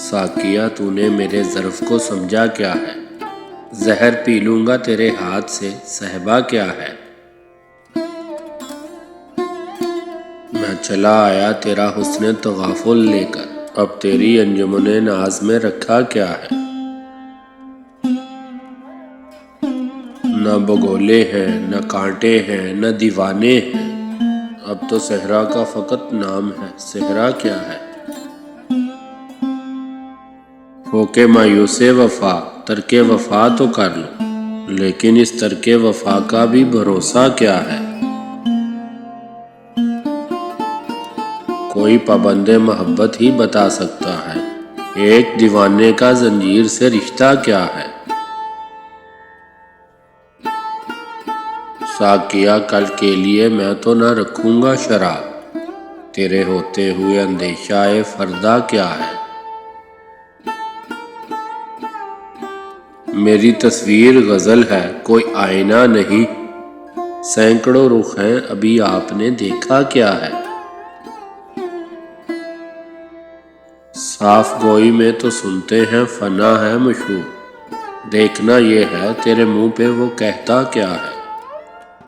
ساقیہ تو نے میرے ظرف کو سمجھا کیا ہے؟ زہر پی لوں گا تیرے ہاتھ سے، صہبا کیا ہے؟ میں چلا آیا تیرا حسن تغافل لے کر، اب تیری انجمن ناز میں رکھا کیا ہے؟ نہ بگولے ہیں، نہ کانٹے ہیں، نہ دیوانے ہیں، اب تو صحرا کا فقط نام ہے، صحرا کیا ہے؟ ہو کے مایوس وفا، ترک وفا تو کر لوں، لیکن اس ترک وفا کا بھی بھروسہ کیا ہے؟ کوئی پابند محبت ہی بتا سکتا ہے، ایک دیوانے کا زنجیر سے رشتہ کیا ہے؟ ساقیہ کل کے لیے میں تو نہ رکھوں گا شراب، تیرے ہوتے ہوئے اندیشہ فردا کیا ہے؟ میری تصویر غزل ہے، کوئی آئینہ نہیں، سینکڑوں رخ ہیں، ابھی آپ نے دیکھا کیا ہے؟ صاف گوئی میں تو سنتے ہیں فنا ہے مشہور، دیکھنا یہ ہے تیرے منہ پہ وہ کہتا کیا ہے؟